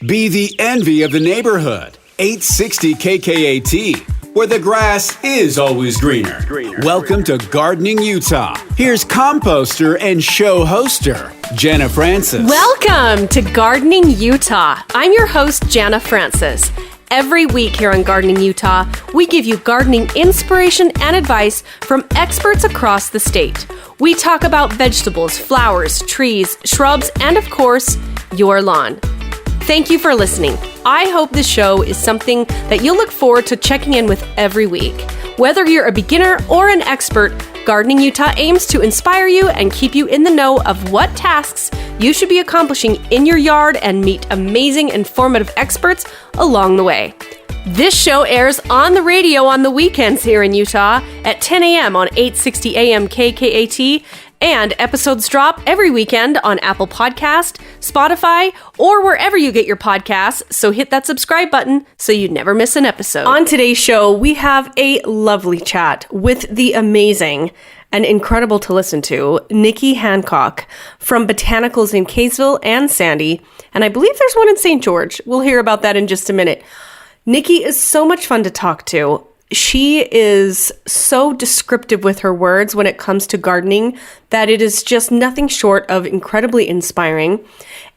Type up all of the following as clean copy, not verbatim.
Be the envy of the neighborhood. 860 KKAT, where the grass is always greener. Welcome to Gardening Utah. Here's composter and show hoster, Jana Francis. Welcome to Gardening Utah. I'm your host, Jana Francis. Every week here on Gardening Utah, we give you gardening inspiration and advice from experts across the state. We talk about vegetables, flowers, trees, shrubs, and of course, your lawn. Thank you for listening. I hope this show is something that you'll look forward to checking in with every week. Whether you're a beginner or an expert, Gardening Utah aims to inspire you and keep you in the know of what tasks you should be accomplishing in your yard and meet amazing, informative experts along the way. This show airs on the radio on the weekends here in Utah at 10 a.m. on 860 AM KKAT, and episodes drop every weekend on Apple Podcast, Spotify, or wherever you get your podcasts, so hit that subscribe button so you never miss an episode. On today's show, we have a lovely chat with the amazing and incredible to listen to, Nikki Hancock from Botanicals in Kaysville and Sandy, and I believe there's one in St. George. We'll hear about that in just a minute. Nikki is so much fun to talk to. She is so descriptive with her words when it comes to gardening that it is just nothing short of incredibly inspiring.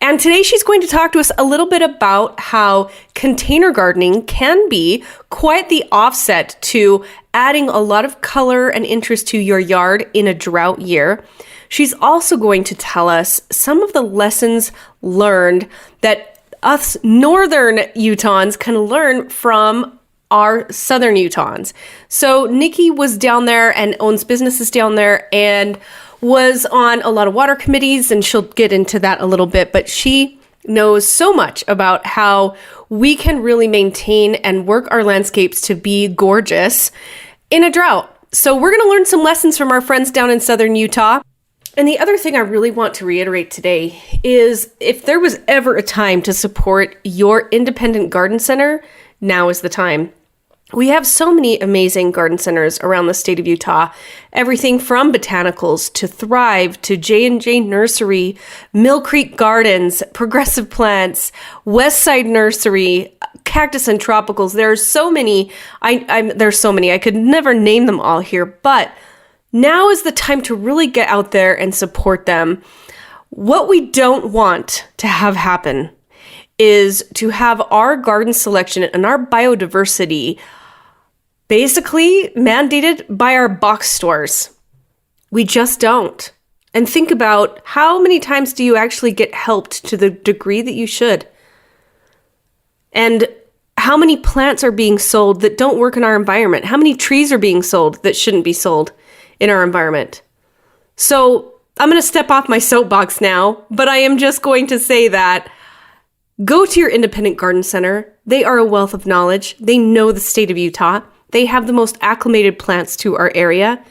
And today she's going to talk to us a little bit about how container gardening can be quite the offset to adding a lot of color and interest to your yard in a drought year. She's also going to tell us some of the lessons learned that us northern Utahns can learn from our southern Utahns. So Nikki was down there and owns businesses down there and was on a lot of water committees, and she'll get into that a little bit, but she knows so much about how we can really maintain and work our landscapes to be gorgeous in a drought. So we're going to learn some lessons from our friends down in southern Utah. And the other thing I really want to reiterate today is if there was ever a time to support your independent garden center, now is the time. We have so many amazing garden centers around the state of Utah. Everything from Botanicals to Thrive to J&J Nursery, Mill Creek Gardens, Progressive Plants, Westside Nursery, Cactus and Tropicals. There are so many. There's so many. I could never name them all here, but now is the time to really get out there and support them. What we don't want to have happen is to have our garden selection and our biodiversity basically mandated by our box stores. We just don't. And think about how many times do you actually get helped to the degree that you should? And how many plants are being sold that don't work in our environment? How many trees are being sold that shouldn't be sold in our environment? So I'm going to step off my soapbox now, but I am just going to say that go to your independent garden center. They are a wealth of knowledge. They know the state of Utah. They have the most acclimated plants to our area,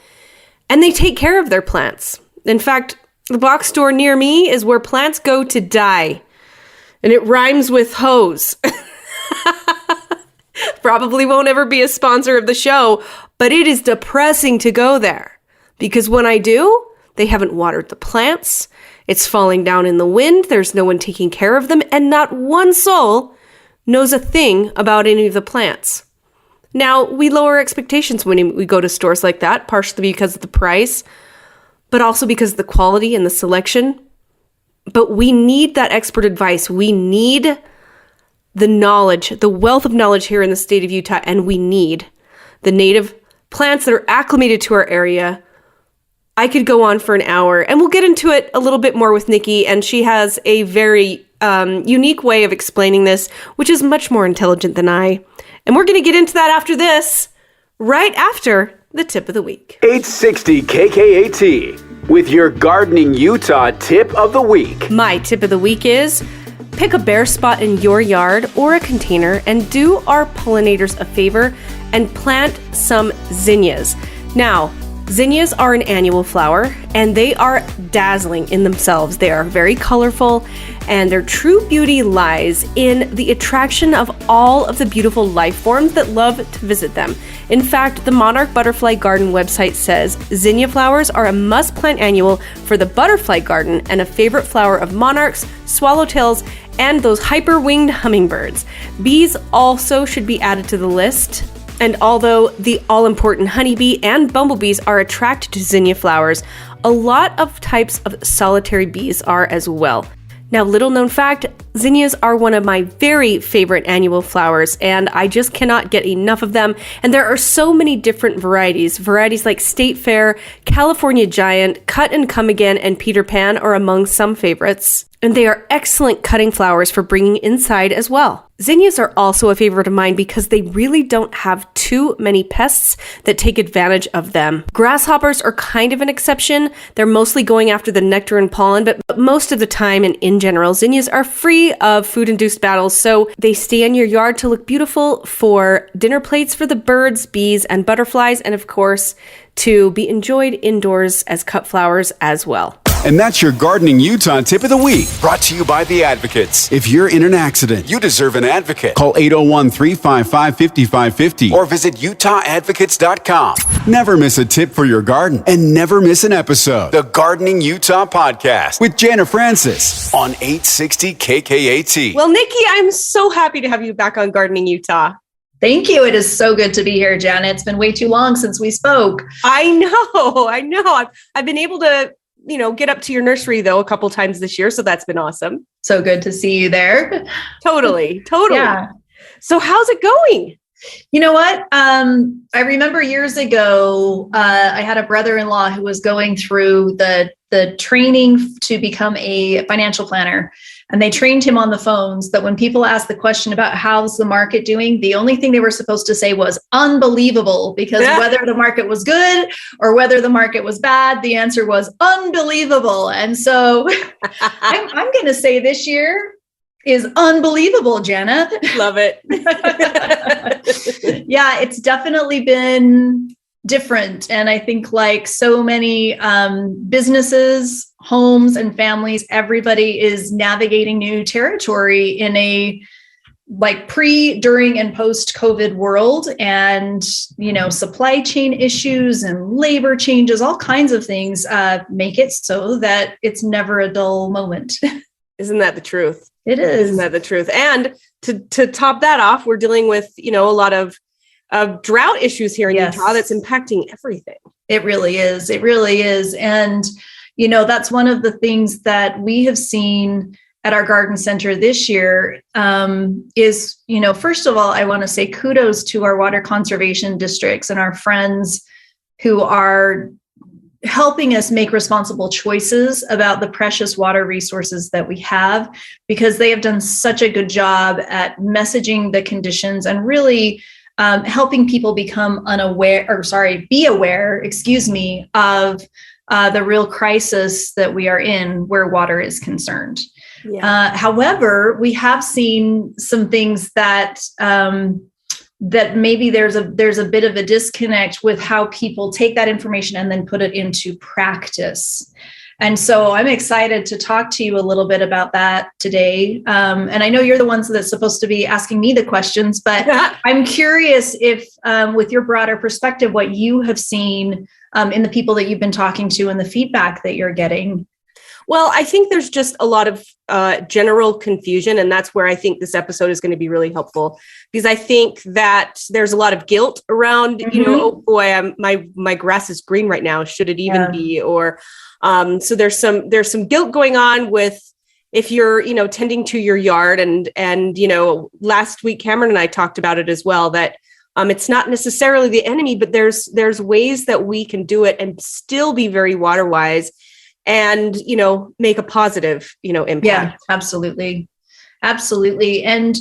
and they take care of their plants. In fact, the box store near me is where plants go to die, and it rhymes with hose. Probably won't ever be a sponsor of the show, but it is depressing to go there because when I do, they haven't watered the plants. It's falling down in the wind. There's no one taking care of them. And not one soul knows a thing about any of the plants. Now, we lower expectations when we go to stores like that, partially because of the price, but also because of the quality and the selection. But we need that expert advice. We need the knowledge, the wealth of knowledge here in the state of Utah, and we need the native plants that are acclimated to our area. I could go on for an hour, and we'll get into it a little bit more with Nikki, and she has a very unique way of explaining this, which is much more intelligent than I. And we're going to get into that after this, right after the tip of the week. 860 KKAT with your Gardening Utah tip of the week. My tip of the week is pick a bare spot in your yard or a container and do our pollinators a favor and plant some zinnias. Now, Zinnias are an annual flower, and they are dazzling in themselves. They are very colorful, and their true beauty lies in the attraction of all of the beautiful life forms that love to visit them. In fact, the Monarch Butterfly Garden website says zinnia flowers are a must-plant annual for the butterfly garden and a favorite flower of monarchs, swallowtails, and those hyper-winged hummingbirds. Bees also should be added to the list. And although the all-important honeybee and bumblebees are attracted to zinnia flowers, a lot of types of solitary bees are as well. Now, little known fact, zinnias are one of my very favorite annual flowers, and I just cannot get enough of them. And there are so many different varieties. Varieties like State Fair, California Giant, Cut and Come Again, and Peter Pan are among some favorites. And they are excellent cutting flowers for bringing inside as well. Zinnias are also a favorite of mine because they really don't have too many pests that take advantage of them. Grasshoppers are kind of an exception. They're mostly going after the nectar and pollen, but most of the time and in general, zinnias are free of food-induced battles, so they stay in your yard to look beautiful for dinner plates for the birds, bees, and butterflies, and of course, to be enjoyed indoors as cut flowers as well. And that's your Gardening Utah tip of the week, brought to you by the Advocates. If you're in an accident, you deserve an advocate. Call 801-355-5550 or visit utahadvocates.com. Never miss a tip for your garden and never miss an episode. The Gardening Utah Podcast with Jana Francis on 860 KKAT. Well, Nikki, I'm so happy to have you back on Gardening Utah. Thank you. It is so good to be here, Jana. It's been way too long since we spoke. I know. I've been able to get up to your nursery though a couple times this year. So that's been awesome. So good to see you there. Totally. Yeah. So how's it going? You know what? I remember years ago, I had a brother-in-law who was going through the training to become a financial planner. And they trained him on the phones that when people asked the question about how's the market doing, the only thing they were supposed to say was unbelievable, because whether the market was good or whether the market was bad, the answer was unbelievable. And so I'm going to say this year is unbelievable, Jana. Love it. Yeah, it's definitely been different. And I think like so many businesses, homes and families, everybody is navigating new territory in a like pre, during, and post-COVID world. And, supply chain issues and labor changes, all kinds of things make it so that it's never a dull moment. Isn't that the truth? It is. Isn't that the truth? And to top that off, we're dealing with, a lot of drought issues here in Utah that's impacting everything. It really is. It really is. And, that's one of the things that we have seen at our garden center this year is, first of all, I want to say kudos to our water conservation districts and our friends who are helping us make responsible choices about the precious water resources that we have, because they have done such a good job at messaging the conditions and really helping people become be aware, of the real crisis that we are in where water is concerned. Yeah. However, we have seen some things that maybe there's a bit of a disconnect with how people take that information and then put it into practice. And so I'm excited to talk to you a little bit about that today. And I know you're the ones that's supposed to be asking me the questions, but I'm curious if, with your broader perspective, what you have seen in the people that you've been talking to and the feedback that you're getting. Well, I think there's just a lot of general confusion, and that's where I think this episode is going to be really helpful, because I think that there's a lot of guilt around, oh boy, my grass is green right now. Should it even be? Or so there's some guilt going on with if you're tending to your yard, and last week Cameron and I talked about it as well, that it's not necessarily the enemy, but there's ways that we can do it and still be very water wise and, make a positive, impact. Yeah, absolutely. Absolutely. And,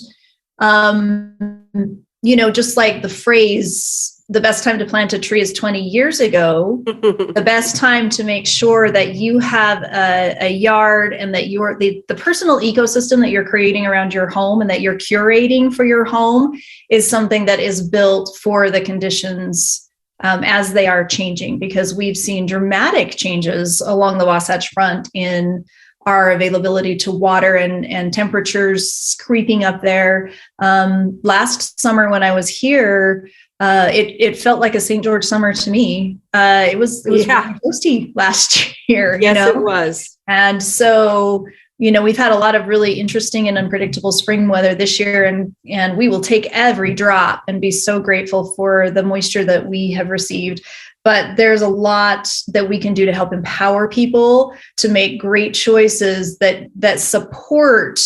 just like the phrase, the best time to plant a tree is 20 years ago, the best time to make sure that you have a yard and that you're the personal ecosystem that you're creating around your home and that you're curating for your home is something that is built for the conditions as they are changing, because we've seen dramatic changes along the Wasatch Front in our availability to water and temperatures creeping up there. Last summer when I was here, it felt like a St. George summer to me. It was really toasty last year. Yes, it was. And so, we've had a lot of really interesting and unpredictable spring weather this year, and we will take every drop and be so grateful for the moisture that we have received. But there's a lot that we can do to help empower people to make great choices that support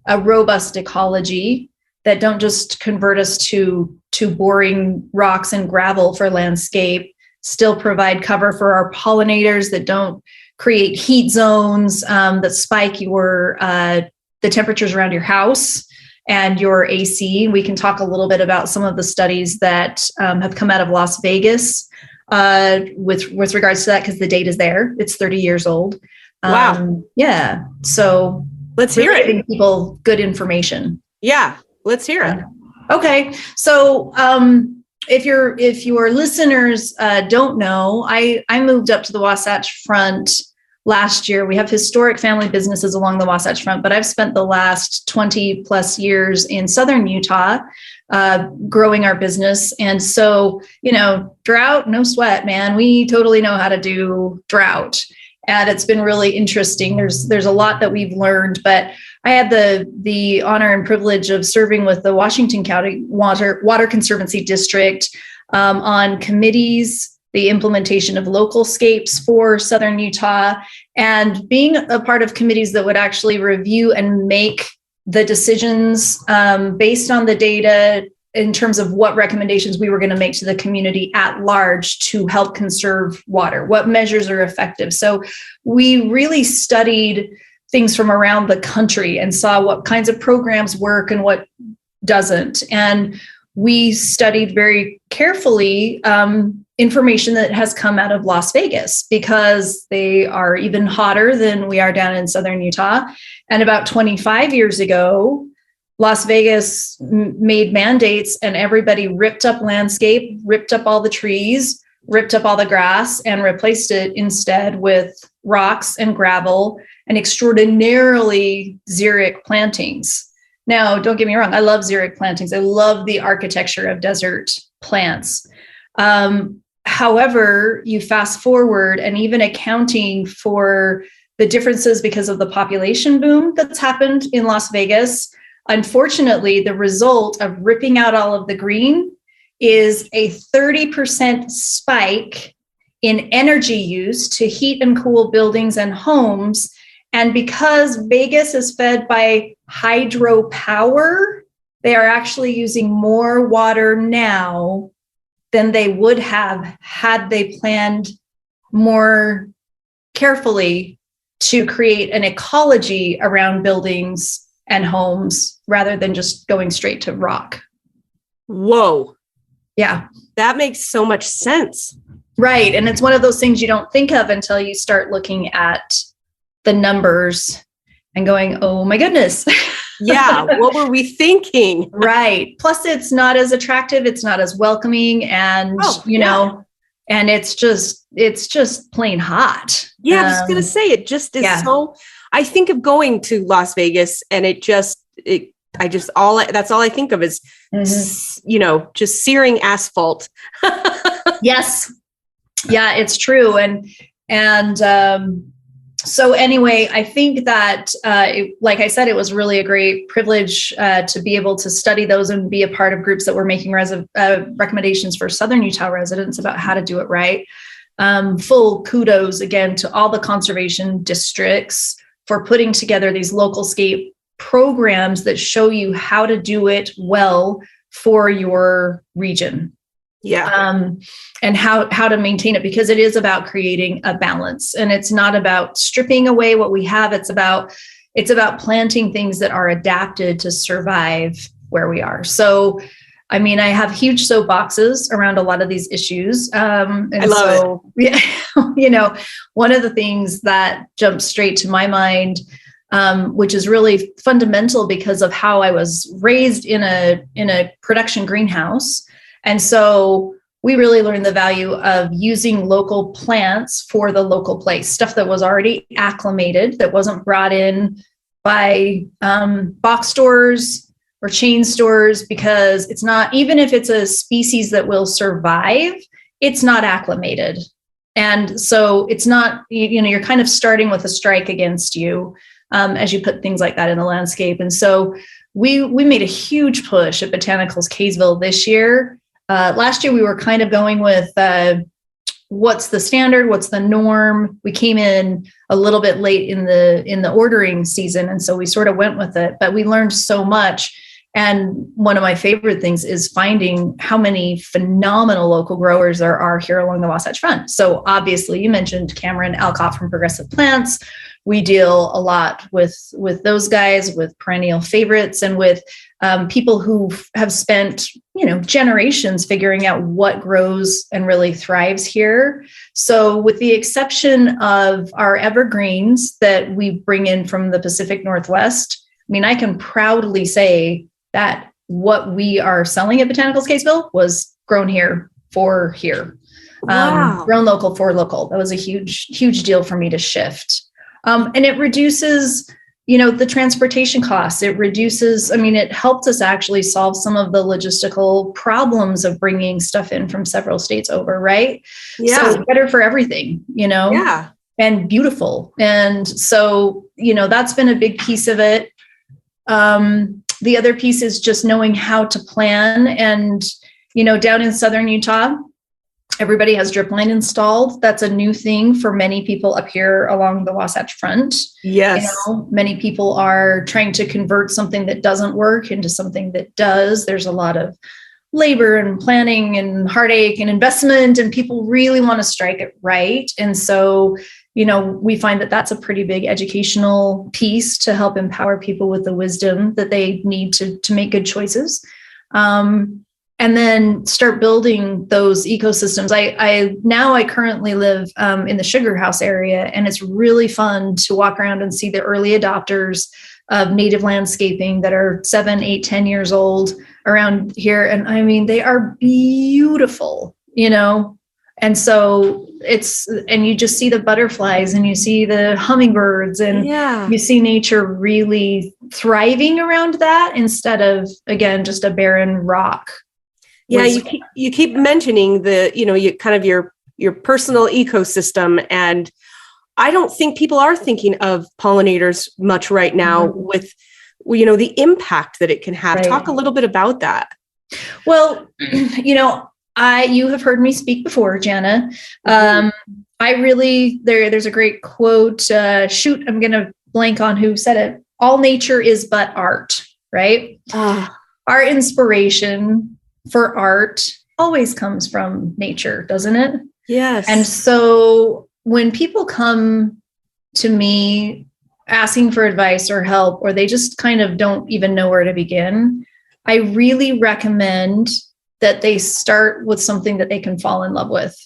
a robust ecology, that don't just convert us to boring rocks and gravel for landscape, still provide cover for our pollinators, that don't create heat zones that spike the temperatures around your house and your AC. We can talk a little bit about some of the studies that have come out of Las Vegas with regards to that, because the data is there. It's 30 years old. Wow. Yeah. So let's hear it. Giving people good information. Yeah. Let's hear it. Okay. So if your listeners don't know, I moved up to the Wasatch Front last year. We have historic family businesses along the Wasatch Front, but I've spent the last 20 plus years in Southern Utah growing our business. And so, drought, no sweat, man. We totally know how to do drought. And it's been really interesting. There's a lot that we've learned, but I had the honor and privilege of serving with the Washington County Water Conservancy District on committees, the implementation of local scapes for Southern Utah, and being a part of committees that would actually review and make the decisions based on the data in terms of what recommendations we were going to make to the community at large to help conserve water, what measures are effective. So we really studied things from around the country and saw what kinds of programs work and what doesn't. And we studied very carefully information that has come out of Las Vegas, because they are even hotter than we are down in Southern Utah. And about 25 years ago, Las Vegas made mandates, and everybody ripped up landscape, ripped up all the trees, ripped up all the grass, and replaced it instead with rocks and gravel and extraordinarily xeric plantings. Now, don't get me wrong, I love xeric plantings. I love the architecture of desert plants. However, you fast forward, and even accounting for the differences because of the population boom that's happened in Las Vegas, unfortunately, the result of ripping out all of the green is a 30% spike in energy use to heat and cool buildings and homes. And because Vegas is fed by hydropower, they are actually using more water now than they would have had they planned more carefully to create an ecology around buildings and homes rather than just going straight to rock. Whoa. Yeah. That makes so much sense. Right. And it's one of those things you don't think of until you start looking at the numbers and going, oh my goodness. Yeah. What were we thinking? Right. Plus it's not as attractive. It's not as welcoming. And, and it's just plain hot. Yeah. I was going to say, it just is so, I think of going to Las Vegas, and that's all I think of is, just searing asphalt. Yes. Yeah, it's true. So anyway, I think that, like I said, it was really a great privilege to be able to study those and be a part of groups that were making recommendations for Southern Utah residents about how to do it right. Full kudos again to all the conservation districts for putting together these local scape programs that show you how to do it well for your region. Yeah. And how to maintain it, because it is about creating a balance, and it's not about stripping away what we have. It's about planting things that are adapted to survive where we are. So, I mean, I have huge soapboxes around a lot of these issues. And I love it. Yeah, one of the things that jumps straight to my mind, which is really fundamental because of how I was raised in a production greenhouse. And so we really learned the value of using local plants for the local place, stuff that was already acclimated, that wasn't brought in by box stores or chain stores, because it's not, even if it's a species that will survive, it's not acclimated. And so it's not, you're kind of starting with a strike against you as you put things like that in the landscape. And so we made a huge push at Botanicals Kaysville this year. Last year, we were kind of going with what's the standard, what's the norm. We came in a little bit late in the ordering season, and so we sort of went with it. But we learned so much. And one of my favorite things is finding how many phenomenal local growers there are here along the Wasatch Front. So obviously, you mentioned Cameron Alcott from Progressive Plants. We deal a lot with those guys, with perennial favorites, and with people who have spent, generations figuring out what grows and really thrives here. So with the exception of our evergreens that we bring in from the Pacific Northwest, I can proudly say that what we are selling at Botanicals Kaysville was grown here for here. Wow. Grown local for local. That was a huge, huge deal for me to shift. And it reduces, the transportation costs. It reduces, it helped us actually solve some of the logistical problems of bringing stuff in from several states over, right? Yeah. So better for everything, Yeah. And beautiful. And so, that's been a big piece of it. The other piece is just knowing how to plan. And, down in southern Utah, everybody has drip line installed. That's a new thing for many people up here along the Wasatch Front. Yes. Many people are trying to convert something that doesn't work into something that does. There's a lot of labor and planning and heartache and investment, and people really want to strike it right. And so, we find that that's a pretty big educational piece to help empower people with the wisdom that they need to make good choices. And then start building those ecosystems. I currently live in the Sugar House area, and it's really fun to walk around and see the early adopters of native landscaping that are 7, 8, 10 years old around here. And they are beautiful, and so and you just see the butterflies and you see the hummingbirds, and you see nature really thriving around that instead of, again, just a barren rock. Yeah, you keep mentioning you kind of your personal ecosystem, and I don't think people are thinking of pollinators much right now with the impact that it can have. Right. Talk a little bit about that. Well, you have heard me speak before, Jana. There's a great quote. I'm going to blank on who said it. All nature is but art, right? Our inspiration for art always comes from nature, doesn't it? Yes. And so when people come to me asking for advice or help, or they just kind of don't even know where to begin, I really recommend that they start with something that they can fall in love with.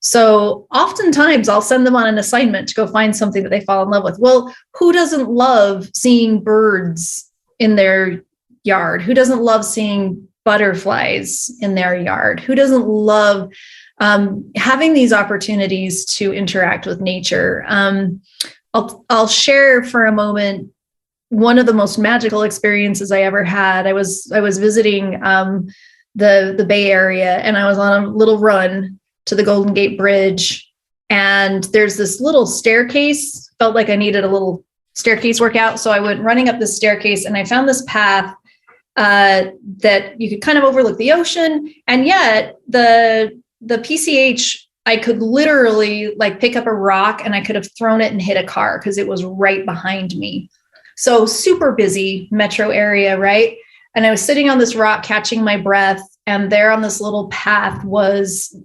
So oftentimes I'll send them on an assignment to go find something that they fall in love with. Well, who doesn't love seeing birds in their yard? Who doesn't love seeing butterflies in their yard? Who doesn't love having these opportunities to interact with nature? I'll share for a moment one of the most magical experiences I ever had. I was visiting the Bay Area, and I was on a little run to the Golden Gate Bridge, and there's this little staircase. Felt like I needed a little staircase workout, so I went running up this staircase, and I found this path that you could kind of overlook the ocean, and yet the PCH, I could literally pick up a rock and I could have thrown it and hit a car because it was right behind me. So super busy metro area, right? And I was sitting on this rock catching my breath, and there on this little path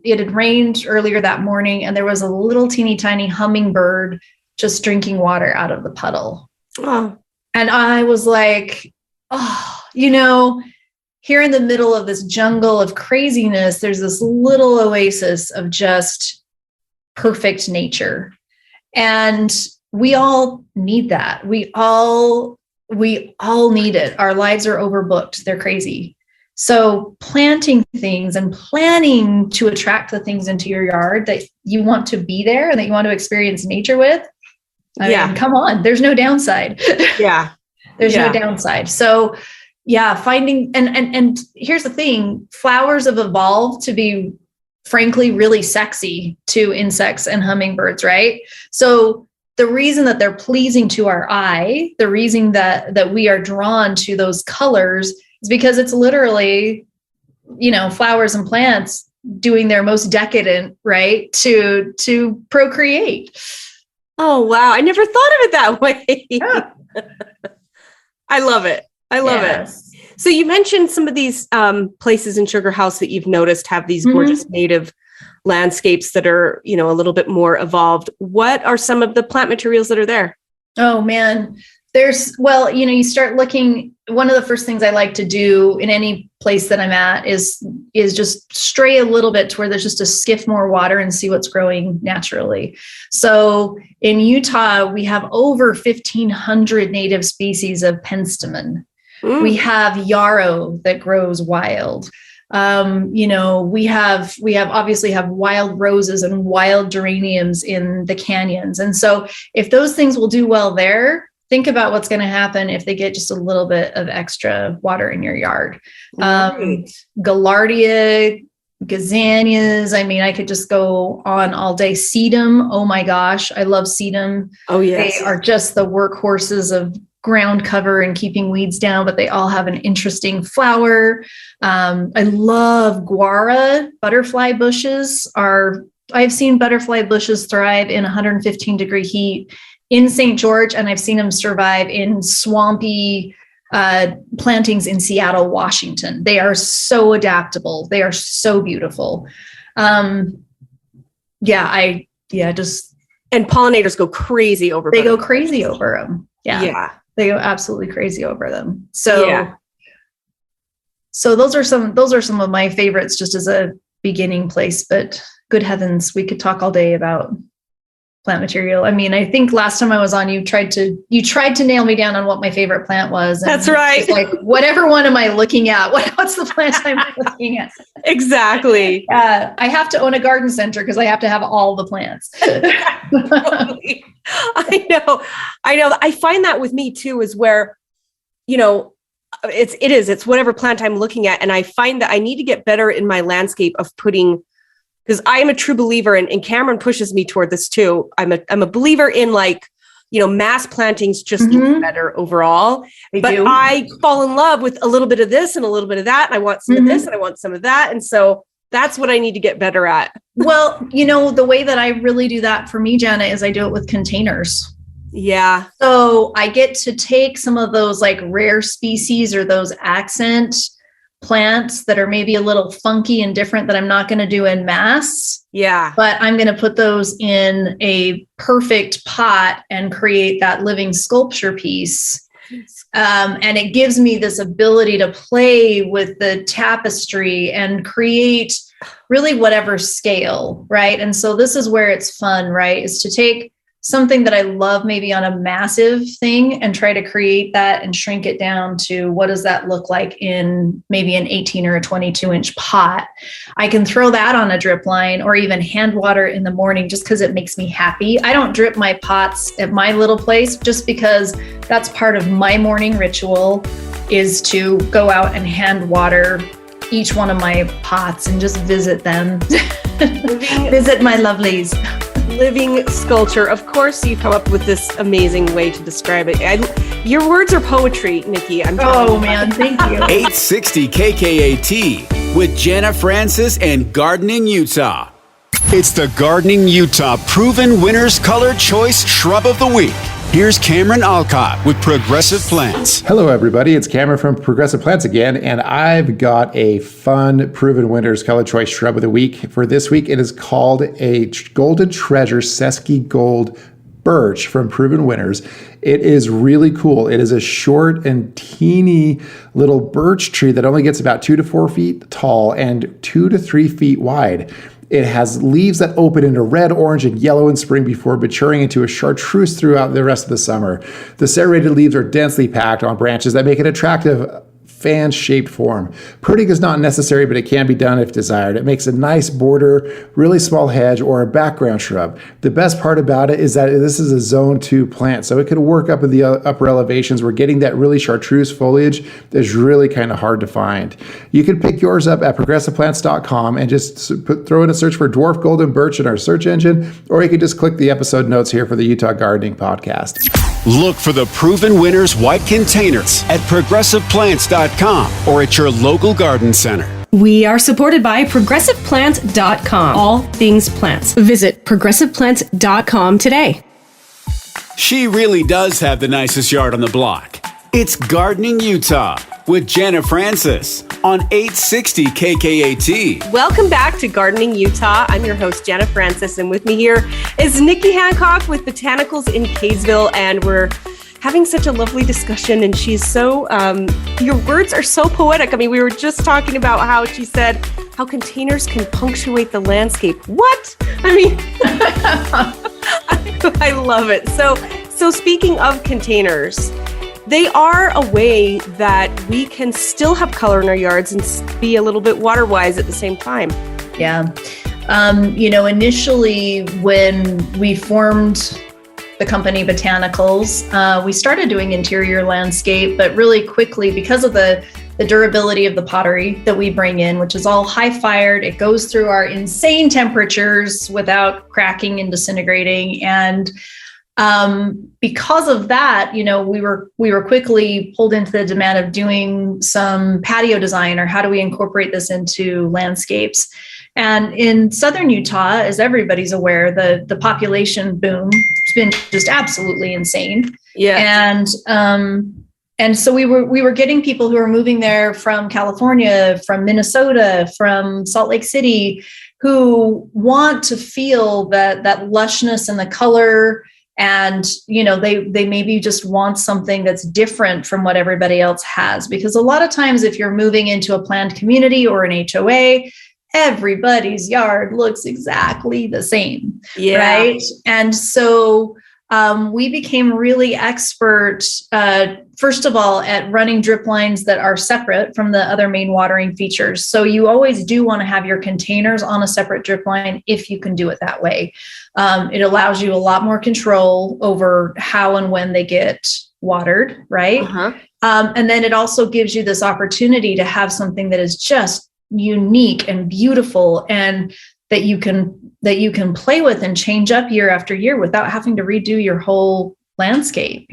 it had rained earlier that morning, and there was a little teeny tiny hummingbird just drinking water out of the puddle. Oh. And I was like, here in the middle of this jungle of craziness, there's this little oasis of just perfect nature. And we all need that. We all need it. Our lives are overbooked. They're crazy. So planting things and planning to attract the things into your yard that you want to be there and that you want to experience nature with. I mean, come on, there's no downside. Yeah. There's no downside. So finding, and here's the thing, flowers have evolved to be frankly really sexy to insects and hummingbirds, right? So the reason that they're pleasing to our eye, the reason that we are drawn to those colors is because it's literally, flowers and plants doing their most decadent, right, to procreate. Oh, wow. I never thought of it that way. Yeah. I love it. I love it. So you mentioned some of these places in Sugar House that you've noticed have these gorgeous native landscapes that are, a little bit more evolved. What are some of the plant materials that are there? Oh, man. You start looking, one of the first things I like to do in any place that I'm at is just stray a little bit to where there's just a skiff more water and see what's growing naturally. So in Utah, we have over 1,500 native species of penstemon. We have yarrow that grows wild. We obviously have wild roses and wild geraniums in the canyons. And so if those things will do well there, think about what's going to happen if they get just a little bit of extra water in your yard. Gaillardia, gazanias. I mean, I could just go on all day. Sedum. Oh my gosh. I love sedum. Oh yes. They are just the workhorses of ground cover and keeping weeds down, but they all have an interesting flower. I love guara. Butterfly bushes I've seen butterfly bushes thrive in 115 degree heat in St. George, and I've seen them survive in swampy plantings in Seattle, Washington. They are so adaptable. They are so beautiful. And pollinators go crazy over them. They go crazy over them. Yeah. They go absolutely crazy over them. So those are some of my favorites just as a beginning place, but good heavens, we could talk all day about plant material. I mean, I think last time I was on, you tried to nail me down on what my favorite plant was. And that's right. Like, whatever one am I looking at? What's the plant I'm looking at? Exactly. I have to own a garden center because I have to have all the plants. Totally. I know. I find that with me too, is where, it's whatever plant I'm looking at. And I find that I need to get better in my landscape of putting, because I am a true believer, and Cameron pushes me toward this too. I'm a believer in mass plantings just get better overall. I fall in love with a little bit of this and a little bit of that. And I want some of this and I want some of that. And so that's what I need to get better at. Well, the way that I really do that for me, Jana, is I do it with containers. Yeah. So I get to take some of those like rare species or those accent plants that are maybe a little funky and different that I'm not going to do in mass. Yeah. But I'm going to put those in a perfect pot and create that living sculpture piece. And it gives me this ability to play with the tapestry and create really whatever scale, right? And so this is where it's fun, right? Is to take something that I love maybe on a massive thing and try to create that and shrink it down to what does that look like in maybe an 18 or a 22 inch pot. I can throw that on a drip line or even hand water in the morning just because it makes me happy. I don't drip my pots at my little place just because that's part of my morning ritual is to go out and hand water each one of my pots and just visit them. Visit my lovelies. Living sculpture. Of course, you come up with this amazing way to describe it. Your words are poetry, Nikki. Thank you. 860 KKAT with Jana Francis and Gardening Utah. It's the Gardening Utah Proven Winners Color Choice Shrub of the Week. Here's Cameron Alcott with Progressive Plants. Hello, everybody. It's Cameron from Progressive Plants again, and I've got a fun Proven Winners Color Choice Shrub of the Week. For this week, it is called a Golden Treasure Sesky Gold Birch from Proven Winners. It is really cool. It is a short and teeny little birch tree that only gets about 2 to 4 feet tall and 2 to 3 feet wide. It has leaves that open into red, orange, and yellow in spring before maturing into a chartreuse throughout the rest of the summer. The serrated leaves are densely packed on branches that make it attractive fan-shaped form. Pruning is not necessary, but it can be done if desired. It makes a nice border, really small hedge, or a background shrub. The best part about it is that this is a zone 2 plant, so it could work up in the upper elevations. We're getting that really chartreuse foliage that's really kind of hard to find. You can pick yours up at progressiveplants.com and just throw in a search for dwarf golden birch in our search engine, or you can just click the episode notes here for the Utah Gardening Podcast. Look for the Proven Winners white containers at progressiveplants.com or at your local garden center. We are supported by progressiveplant.com. All things plants. Visit progressiveplants.com today. She really does have the nicest yard on the block. It's Gardening Utah with Jana Francis on 860 KKAT. Welcome back to Gardening Utah. I'm your host, Jana Francis, and with me here is Nikki Hancock with Botanicals in Kaysville, and we're having such a lovely discussion, and she's so, your words are so poetic. I mean, we were just talking about how she said how containers can punctuate the landscape. What? I mean, I love it. So speaking of containers, they are a way that we can still have color in our yards and be a little bit water-wise at the same time. Yeah. Initially when we formed the company Botanicals, we started doing interior landscape, but really quickly, because of the durability of the pottery that we bring in, which is all high fired, it goes through our insane temperatures without cracking and disintegrating. And because of that, we were quickly pulled into the demand of doing some patio design, or how do we incorporate this into landscapes? And in Southern Utah, as everybody's aware, the population boom has been just absolutely insane. Yeah. And so we were getting people who are moving there from California, from Minnesota, from Salt Lake City, who want to feel that lushness and the color. And, they maybe just want something that's different from what everybody else has. Because a lot of times if you're moving into a planned community or an HOA, everybody's yard looks exactly the same. Yeah. Right. And so we became really expert, first of all, at running drip lines that are separate from the other main watering features. So you always do want to have your containers on a separate drip line if you can do it that way. It allows you a lot more control over how and when they get watered, right? Uh-huh. And then it also gives you this opportunity to have something that is just unique and beautiful, and that you can play with and change up year after year without having to redo your whole landscape,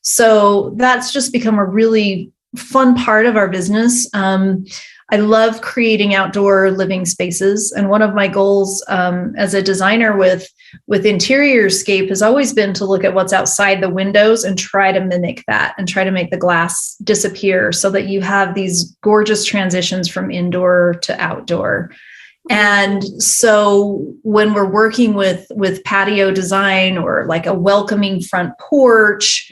So that's just become a really fun part of our business. I love creating outdoor living spaces. And one of my goals as a designer with interior-scape has always been to look at what's outside the windows and try to mimic that and try to make the glass disappear so that you have these gorgeous transitions from indoor to outdoor. And so when we're working with patio design or like a welcoming front porch,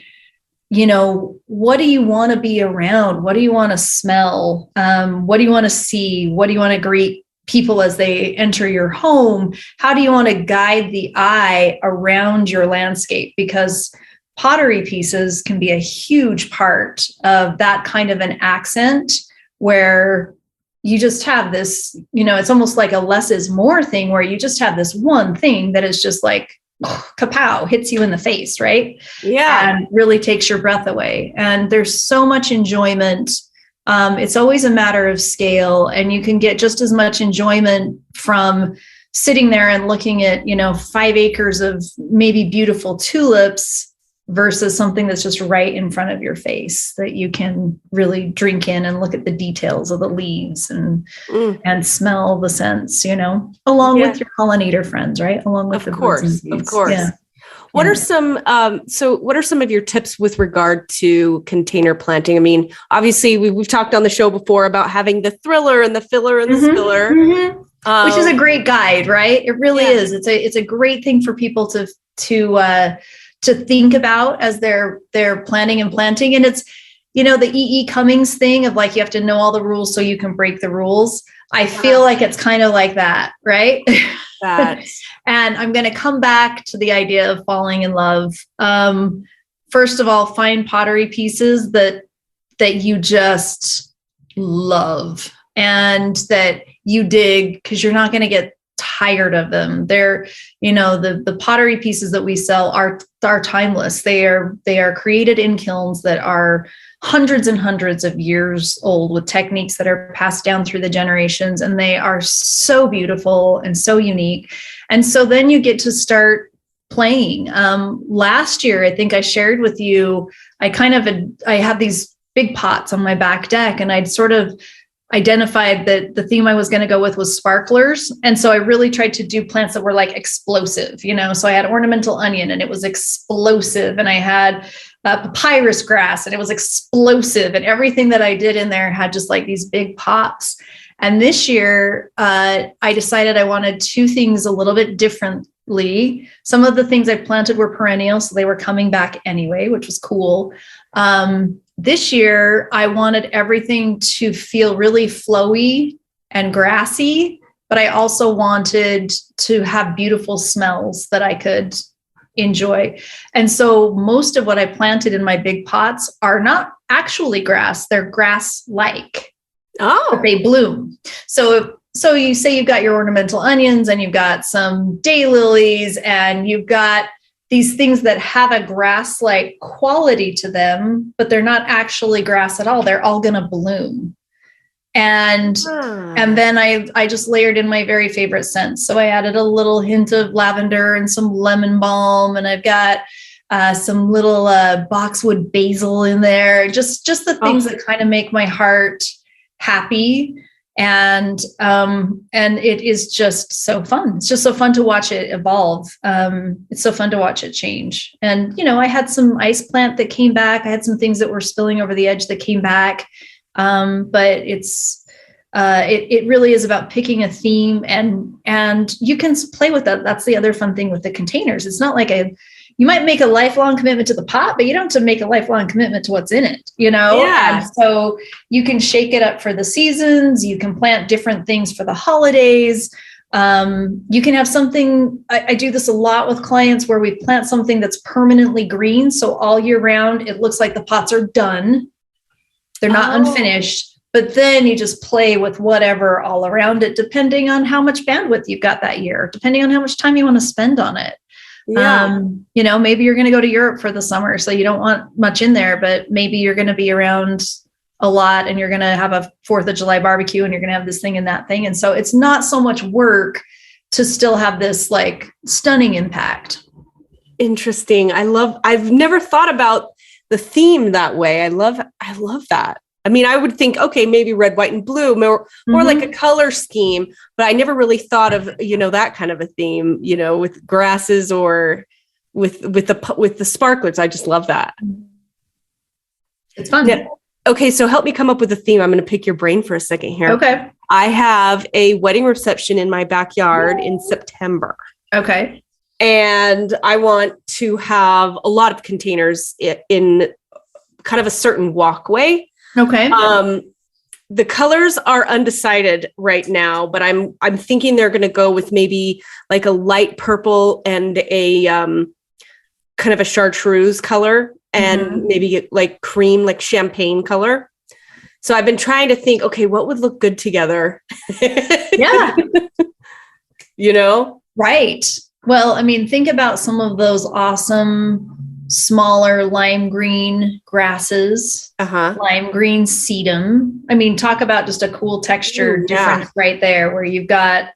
what do you want to be around? What do you want to smell? What do you want to see? What do you want to greet people as they enter your home? How do you want to guide the eye around your landscape? Because pottery pieces can be a huge part of that kind of an accent where you just have this, it's almost like a less is more thing where you just have this one thing that is just like, kapow, hits you in the face, right? Yeah. And really takes your breath away. And there's so much enjoyment. It's always a matter of scale, and you can get just as much enjoyment from sitting there and looking at, 5 acres of maybe beautiful tulips versus something that's just right in front of your face that you can really drink in and look at the details of the leaves and smell the scents, along with your pollinator friends, right? Along with of course. Yeah. What are some of your tips with regard to container planting? I mean, obviously we've talked on the show before about having the thriller and the filler and the spiller, which is a great guide, right? It really is. It's a great thing for people to think about as they're planning and planting. And it's, the E.E. Cummings thing of like, you have to know all the rules so you can break the rules. I feel like it's kind of like that, right? And I'm going to come back to the idea of falling in love. First of all, find pottery pieces that that you just love and that you dig because you're not going to get tired of them. They're, the pottery pieces that we sell are timeless. They are created in kilns that are hundreds and hundreds of years old with techniques that are passed down through the generations. And they are so beautiful and so unique. And so then you get to start playing. Last year, I think I shared with you, I had these big pots on my back deck, and I'd sort of identified that the theme I was going to go with was sparklers. And so I really tried to do plants that were like explosive, so I had ornamental onion and it was explosive. And I had papyrus grass and it was explosive. And everything that I did in there had just like these big pops. And this year, I decided I wanted two things a little bit differently. Some of the things I planted were perennial, so they were coming back anyway, which was cool. This year, I wanted everything to feel really flowy and grassy, but I also wanted to have beautiful smells that I could enjoy. And so most of what I planted in my big pots are not actually grass, they're grass-like. Oh, but they bloom. So you say you've got your ornamental onions and you've got some daylilies and you've got these things that have a grass-like quality to them, but they're not actually grass at all. They're all going to bloom. And then I just layered in my very favorite scents. So I added a little hint of lavender and some lemon balm, and I've got some little boxwood basil in there. Just the things that kind of make my heart happy. And it is just so fun. It's just so fun to watch it evolve. It's so fun to watch it change. And, I had some ice plant that came back. I had some things that were spilling over the edge that came back. But it really is about picking a theme and you can play with that. That's the other fun thing with the containers. It's not like you might make a lifelong commitment to the pot, but you don't have to make a lifelong commitment to what's in it, Yeah. And so you can shake it up for the seasons. You can plant different things for the holidays. You can have something, I do this a lot with clients where we plant something that's permanently green. So all year round, it looks like the pots are done. They're not unfinished, but then you just play with whatever all around it, depending on how much bandwidth you've got that year, depending on how much time you want to spend on it. yeah. Maybe you're going to go to Europe for the summer, so you don't want much in there, but maybe you're going to be around a lot and you're going to have a 4th of July barbecue and you're going to have this thing and that thing. And so it's not so much work to still have this like stunning impact. Interesting. I've never thought about the theme that way. I love that. I mean, I would think, okay, maybe red, white, and blue, more like a color scheme, but I never really thought of, that kind of a theme, with grasses or with the sparklers. I just love that. It's fun. Yeah. Okay. So help me come up with a theme. I'm going to pick your brain for a second here. Okay. I have a wedding reception in my backyard in September. Okay. And I want to have a lot of containers in kind of a certain walkway. Okay. The colors are undecided right now, but I'm thinking they're going to go with maybe like a light purple and a kind of a chartreuse color and maybe like cream, like champagne color. So I've been trying to think, okay, what would look good together? Yeah. Right. Well, I mean, think about some of those awesome smaller lime green grasses, lime green sedum. I mean, talk about just a cool texture difference right there where you've got,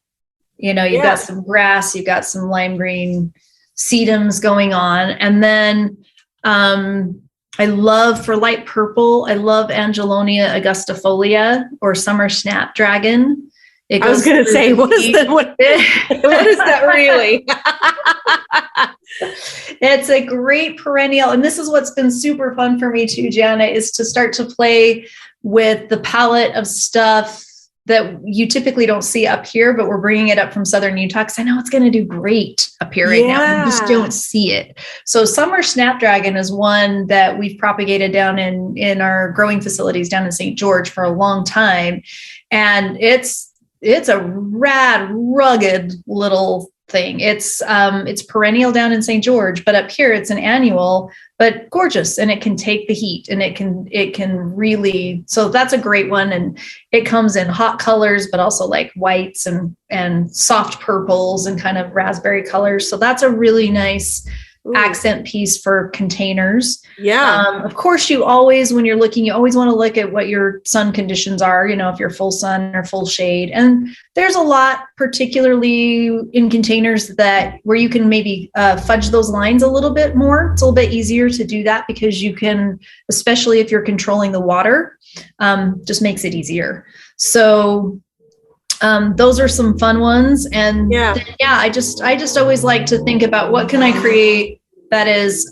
got some grass, you've got some lime green sedums going on. And then I love for light purple, I love Angelonia augustifolia or summer snapdragon. I was going to say, what is that really? It's a great perennial. And this is what's been super fun for me too, Jana, is to start to play with the palette of stuff that you typically don't see up here, but we're bringing it up from Southern Utah because I know it's going to do great up here right now. You just don't see it. So summer snapdragon is one that we've propagated down in our growing facilities down in St. George for a long time. And it's a rad, rugged little thing. It's perennial down in St. George, but up here it's an annual, but gorgeous, and it can take the heat, and it can really, so that's a great one. And it comes in hot colors, but also like whites and soft purples and kind of raspberry colors. So that's a really nice accent piece for containers. Yeah. Of course, you always, when you're looking, you always want to look at what your sun conditions are, if you're full sun or full shade. And there's a lot, particularly in containers, where you can maybe fudge those lines a little bit more. It's a little bit easier to do that because you can, especially if you're controlling the water, just makes it easier. So those are some fun ones. And I just always like to think about what can I create that is,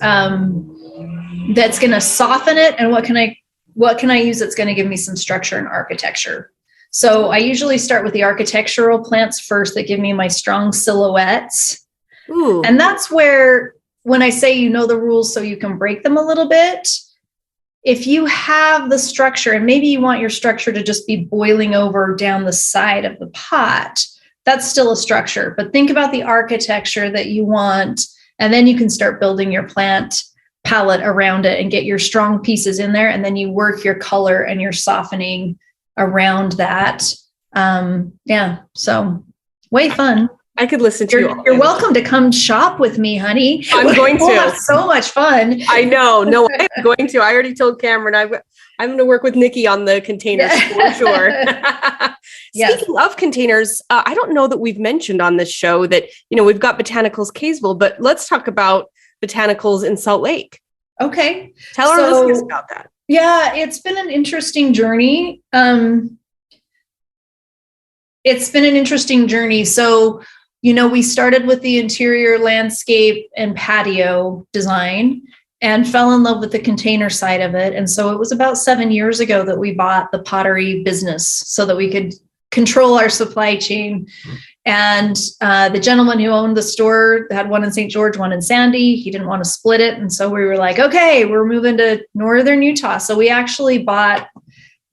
that's going to soften it, and what can I use that's going to give me some structure and architecture. So I usually start with the architectural plants first that give me my strong silhouettes. Ooh. And that's where, when I say the rules so you can break them a little bit, if you have the structure, and maybe you want your structure to just be boiling over down the side of the pot, that's still a structure. But think about the architecture that you want, and then you can start building your plant palette around it and get your strong pieces in there. And then you work your color and your softening around that. So way fun. I could listen to you. You're welcome to come shop with me, honey. I'm going to. We'll have so much fun. I know. No, I'm going to. I already told Cameron I'm going to work with Nikki on the containers for sure. Speaking of containers, I don't know that we've mentioned on this show that, we've got Botanicals Kaysville, but let's talk about Botanicals in Salt Lake. Okay. Tell our listeners about that. Yeah, it's been an interesting journey. So, we started with the interior landscape and patio design and fell in love with the container side of it. And so it was about 7 years ago that we bought the pottery business so that we could control our supply chain. And the gentleman who owned the store had one in St. George, one in Sandy. He didn't want to split it. And so we were like, okay, we're moving to northern Utah. So we actually bought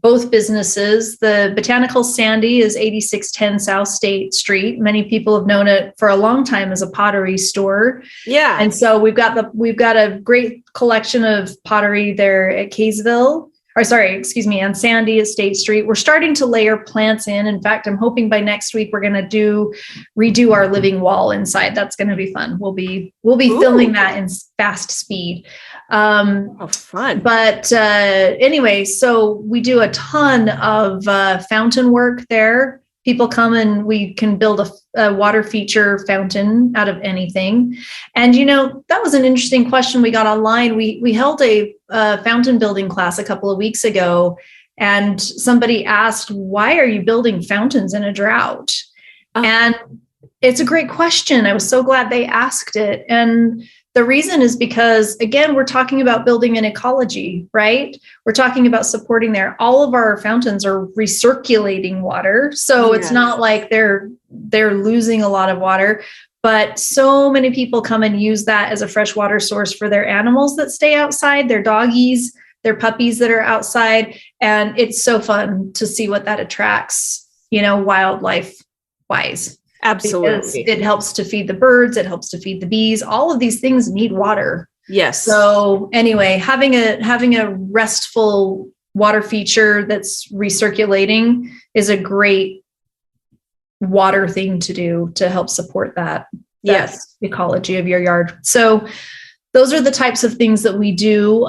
both businesses. The Botanicals Sandy is 8610 South State Street. Many people have known it for a long time as a pottery store. Yeah. And so we've got a great collection of pottery there at and Sandy at State Street. We're starting to layer plants in. In fact, I'm hoping by next week we're going to redo our living wall inside. That's going to be fun. We'll be filming that in fast speed. Fun. But anyway, so we do a ton of fountain work there. People come and we can build a water feature fountain out of anything. And, that was an interesting question we got online. We held a fountain building class a couple of weeks ago, and somebody asked, why are you building fountains in a drought? And it's a great question. I was so glad they asked it. And the reason is because, again, we're talking about building an ecology, right? We're talking about supporting there. All of our fountains are recirculating water. So It's not like they're losing a lot of water, but so many people come and use that as a fresh water source for their animals that stay outside, their doggies, their puppies that are outside. And it's so fun to see what that attracts, wildlife wise. Absolutely. Because it helps to feed the birds. It helps to feed the bees. All of these things need water. Yes. So anyway, having a restful water feature that's recirculating is a great water thing to do to help support that ecology of your yard. So those are the types of things that we do.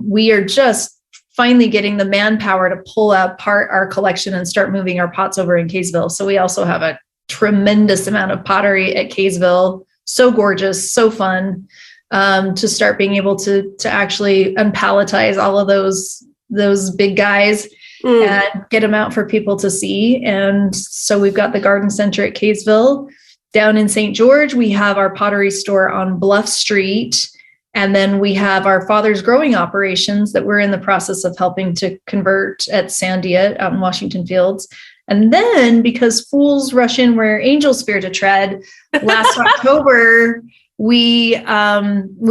We are just finally getting the manpower to pull apart our collection and start moving our pots over in Kaysville. So we also have a tremendous amount of pottery at Kaysville. So gorgeous, so fun to start being able to actually unpalletize all of those big guys and get them out for people to see. And so we've got the garden center at Kaysville. Down in St. George, we have our pottery store on Bluff Street. And then we have our father's growing operations that we're in the process of helping to convert at Sandy out in Washington Fields. And then, because fools rush in where angels fear to tread, last October, we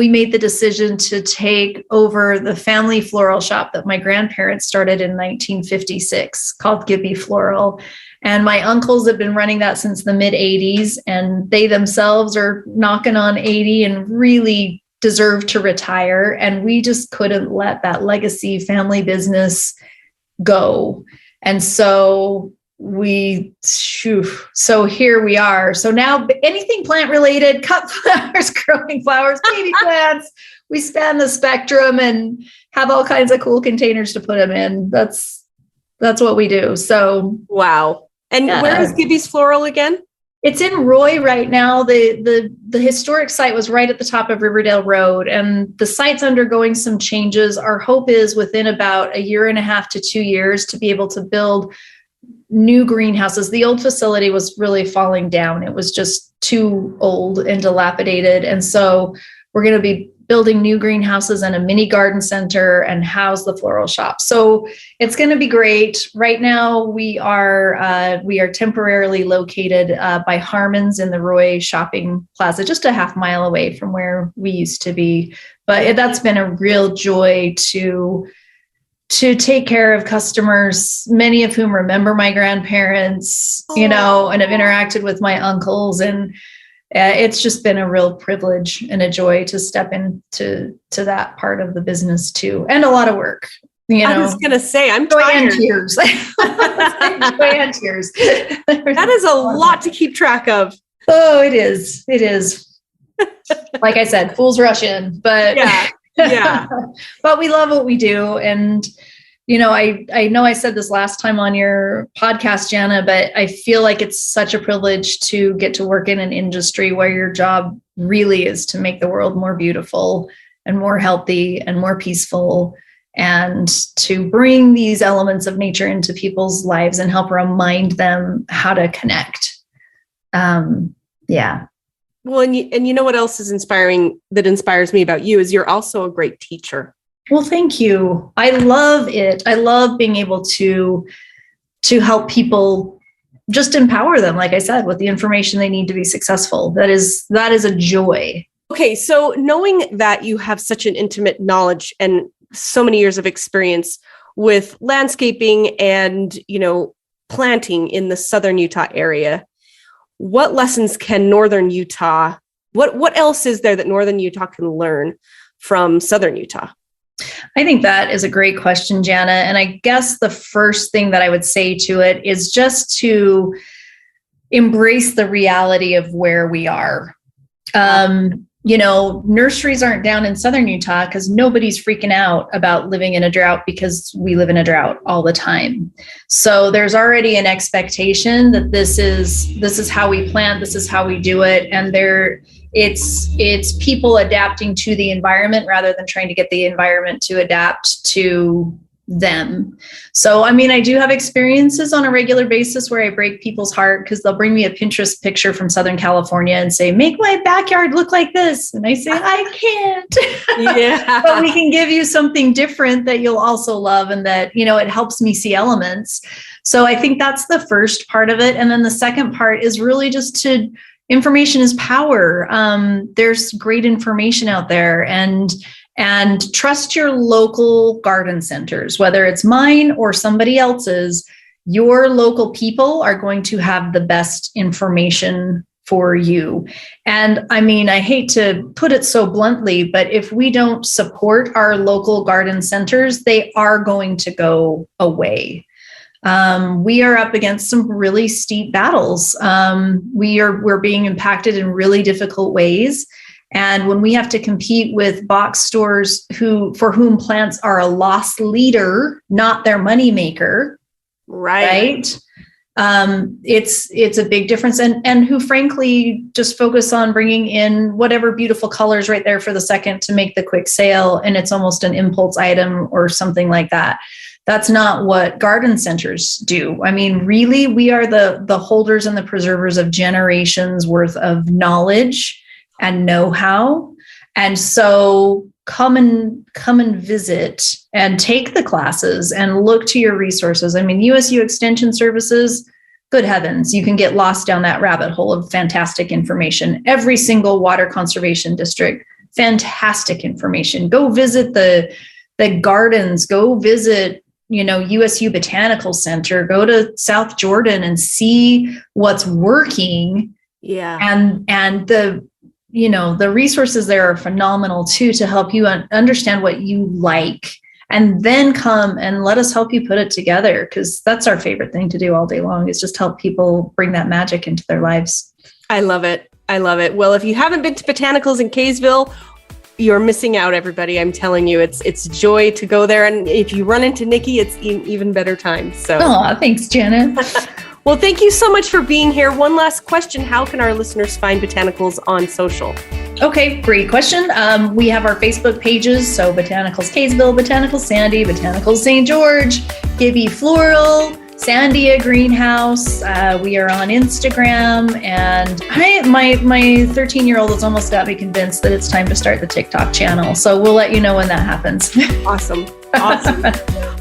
made the decision to take over the family floral shop that my grandparents started in 1956 called Gibby Floral. And my uncles have been running that since the mid 80s, and they themselves are knocking on 80 and really deserve to retire. And we just couldn't let that legacy family business go. And so so here we are. So now anything plant related, cut flowers, growing flowers, baby plants, we span the spectrum and have all kinds of cool containers to put them in. That's what we do. So wow. And where is Gibby's Floral again? It's in Roy right now. The historic site was right at the top of Riverdale Road, and the site's undergoing some changes. Our hope is within about a year and a half to 2 years to be able to build new greenhouses. The old facility was really falling down. It was just too old and dilapidated. And so we're going to be building new greenhouses and a mini garden center and house the floral shop. So it's going to be great. Right now we are temporarily located by Harmon's in the Roy Shopping Plaza, just a half mile away from where we used to be. But that's been a real joy to take care of customers, many of whom remember my grandparents, and have interacted with my uncles. And it's just been a real privilege and a joy to step into that part of the business too. And a lot of work. I was going to say, I'm joy tired. And tears. Joy and tears. That is a lot to keep track of. Oh, it is. It is. Like I said, fools rush in, but yeah. But we love what we do. And, I know I said this last time on your podcast, Jana, but I feel like it's such a privilege to get to work in an industry where your job really is to make the world more beautiful and more healthy and more peaceful, and to bring these elements of nature into people's lives and help remind them how to connect. Yeah. Well, and you know what else is inspiring that inspires me about you is you're also a great teacher. Well, thank you. I love it. I love being able to help people, just empower them, like I said, with the information they need to be successful. That is a joy. Okay, so knowing that you have such an intimate knowledge and so many years of experience with landscaping and, planting in the southern Utah area, what lessons can northern Utah, what else is there that northern Utah can learn from southern Utah? I think that is a great question, Jana. And I guess the first thing that I would say to it is just to embrace the reality of where we are. Nurseries aren't down in southern Utah because nobody's freaking out about living in a drought, because we live in a drought all the time. So there's already an expectation that this is how we plant, this is how we do it. And it's people adapting to the environment rather than trying to get the environment to adapt to them. So, I do have experiences on a regular basis where I break people's heart because they'll bring me a Pinterest picture from Southern California and say, make my backyard look like this. And I say, I can't. Yeah. But we can give you something different that you'll also love, and that, it helps me see elements. So I think that's the first part of it. And then the second part is really just information is power. There's great information out there, and trust your local garden centers, whether it's mine or somebody else's. Your local people are going to have the best information for you. And I hate to put it so bluntly, but if we don't support our local garden centers, they are going to go away. We are up against some really steep battles. We're being impacted in really difficult ways. And when we have to compete with box stores for whom plants are a loss leader, not their moneymaker, right? It's a big difference, and who frankly just focus on bringing in whatever beautiful colors right there for the second to make the quick sale, and it's almost an impulse item or something like that. That's not what garden centers do. Really, we are the holders and the preservers of generations worth of knowledge and know-how. And so come and visit and take the classes and look to your resources. USU Extension Services, good heavens, you can get lost down that rabbit hole of fantastic information. Every single water conservation district, fantastic information. Go visit the gardens, go visit, USU Botanical Center, go to South Jordan and see what's working. Yeah. And the resources there are phenomenal too, to help you understand what you like, and then come and let us help you put it together. Because that's our favorite thing to do all day long, is just help people bring that magic into their lives. I love it. Well, if you haven't been to Botanicals in Kaysville, you're missing out, everybody. I'm telling you, it's joy to go there. And if you run into Nikki, it's even better time. So, thanks, Jana. Well, thank you so much for being here. One last question. How can our listeners find Botanicals on social? Okay, great question. We have our Facebook pages. So Botanicals Kaysville, Botanicals Sandy, Botanicals St. George, Gibby Floral, Sandia Greenhouse. We are on Instagram, and my 13-year-old has almost got me convinced that it's time to start the TikTok channel. So we'll let you know when that happens. Awesome.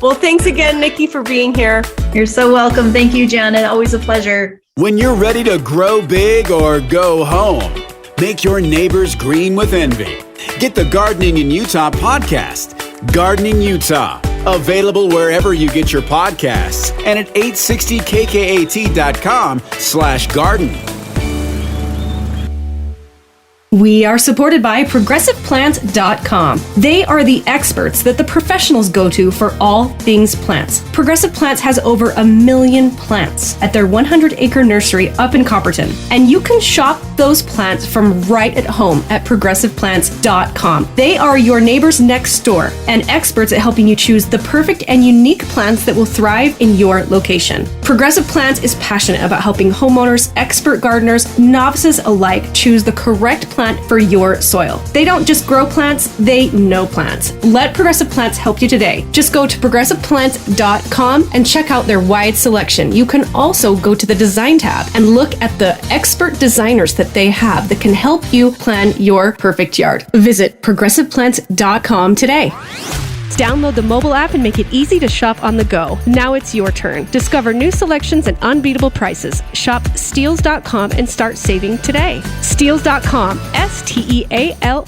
Well, thanks again, Nikki, for being here. You're so welcome. Thank you, Jana. Always a pleasure. When you're ready to grow big or go home, make your neighbors green with envy. Get the Gardening in Utah podcast, Gardening Utah, available wherever you get your podcasts and at 860kkat.com/garden. We are supported by ProgressivePlants.com. They are the experts that the professionals go to for all things plants. Progressive Plants has over 1 million plants at their 100-acre nursery up in Copperton. And you can shop those plants from right at home at ProgressivePlants.com. They are your neighbors next door and experts at helping you choose the perfect and unique plants that will thrive in your location. Progressive Plants is passionate about helping homeowners, expert gardeners, novices alike choose the correct plant for your soil. They don't just grow plants, they know plants. Let Progressive Plants help you today. Just go to ProgressivePlants.com and check out their wide selection. You can also go to the Design tab and look at the expert designers that they have that can help you plan your perfect yard. Visit ProgressivePlants.com today. Download the mobile app and make it easy to shop on the go. Now it's your turn. Discover new selections and unbeatable prices. Shop Steals.com and start saving today. Steals.com, Steals.com.